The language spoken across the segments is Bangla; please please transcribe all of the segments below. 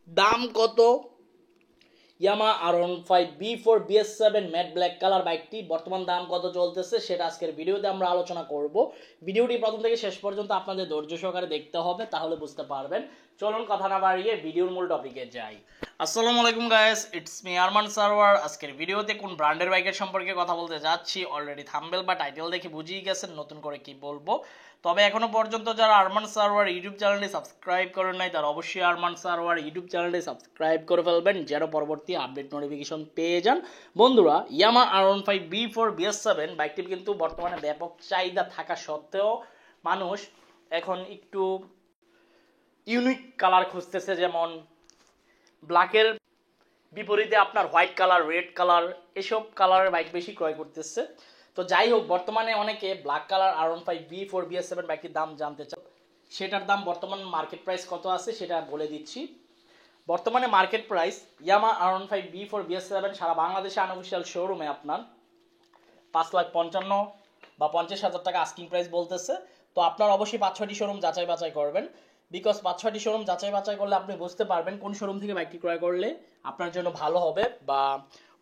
দাম কত? ইয়ামা R15B4 BS7 matte black colour বাইকটি বর্তমান দাম কত চলতেছে সেটা আজকের ভিডিওতে আমরা আলোচনা করব। ভিডিওটি প্রথম থেকে শেষ পর্যন্ত আপনাদের ধৈর্য সহকারে দেখতে হবে, তাহলে বুঝতে পারবেন। চলুন কথা না বাড়িয়ে ভিডিওর মূল টপিকে যাই। আসসালামু আলাইকুম guys, it's me Arman Sarwar. আজকের ভিডিওতে কোন ব্র্যান্ডের বাইকের সম্পর্কে কথা বলতে যাচ্ছি অলরেডি থাম্বনেল বা টাইটেল দেখে বুঝিয়ে গেছেন নতুন করে কি বলবো। তবে এখনো পর্যন্ত যারা আরমান সারওয়ার ইউটিউব চ্যানেলটি সাবস্ক্রাইব করেন নাই তারা অবশ্যই আরমান সারওয়ার ইউটিউব চ্যানেলটি সাবস্ক্রাইব করে ফেলবেন, যেন পরবর্তী আপডেট নোটিফিকেশন পেয়ে যান। বন্ধুরা, ইয়ামা R15B4 BS7 বাইকটি কিন্তু বর্তমানে ব্যাপক চাহিদা থাকা সত্ত্বেও মানুষ এখন একটু ইউনিক কালার খুঁজতেছে, যেমন ব্ল্যাকের বিপরীতে আপনার হোয়াইট কালার, রেড কালার, এসব কালারের বাইক বেশি ক্রয় করতেছে। তো যাই হোক, বর্তমানে অনেকে ব্ল্যাক কালার R15B4 BS7 বাইকের দাম জানতে চান। সেটার দাম বর্তমান মার্কেট প্রাইস কত আছে সেটা বলে দিচ্ছি। বর্তমানে মার্কেট প্রাইস ইয়ামা R15B4 BS7 সারা বাংলাদেশে আনঅফিশিয়াল শোরুমে আপনার 5,55,000 বা 50,000 টাকা আস্কিং প্রাইস বলতেছে। তো আপনার অবশ্যই 5-6টি শোরুম যাচাই বাছাই করবেন, বিকজ 5-6টি শোরুম যাচাই বাছাই করলে আপনি বুঝতে পারবেন কোন শোরুম থেকে বাইকটি ক্রয় করলে আপনার জন্য ভালো হবে বা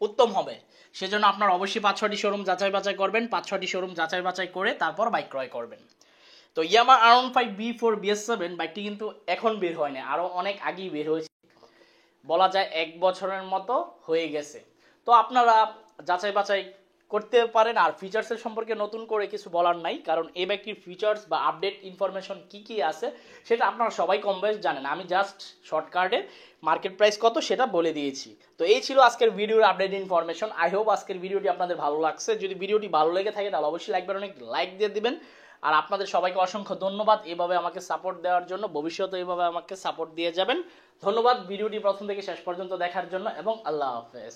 উত্তম হবে। সেজন্য আপনার অবশ্যই 5-6টি শোরুম যাচাই বাছাই করবেন, 5-6টি শোরুম যাচাই বাছাই করে তারপর বাইক ক্রয় করবেন। তো ইয়ামা R15B4 BS7 বাইকটি কিন্তু এখন বের হয় না, আরও অনেক আগেই বের হয়েছে, বলা যায় 1 বছরের মতো হয়ে গেছে। তো আপনারা যাচাই বাছাই করতে পারেন। আর ফিচার্সের সম্পর্কে নতুন করে কিছু বলার নাই, কারণ এই বাইকটির ফিচার্স বা আপডেট ইনফরমেশন কি কি আছে সেটা আপনারা সবাই কম বেশ জানেন। আমি জাস্ট শর্টকাটে মার্কেট প্রাইস কত সেটা বলে দিয়েছি। তো এই ছিল আজকের ভিডিওর আপডেট ইনফরমেশন। আই হোপ আজকের ভিডিওটি আপনাদের ভালো লাগছে। যদি ভিডিওটি ভালো লেগে থাকে তাহলে অবশ্যই লাইক বাটনে লাইক দিয়ে দিবেন। আর আপনাদের সবাইকে অসংখ্য ধন্যবাদ এভাবে আমাকে সাপোর্ট দেওয়ার জন্য। ভবিষ্যতে এইভাবে আমাকে সাপোর্ট দিয়ে যাবেন। ধন্যবাদ ভিডিওটি প্রথম থেকে শেষ পর্যন্ত দেখার জন্য এবং আল্লাহ হাফেজ।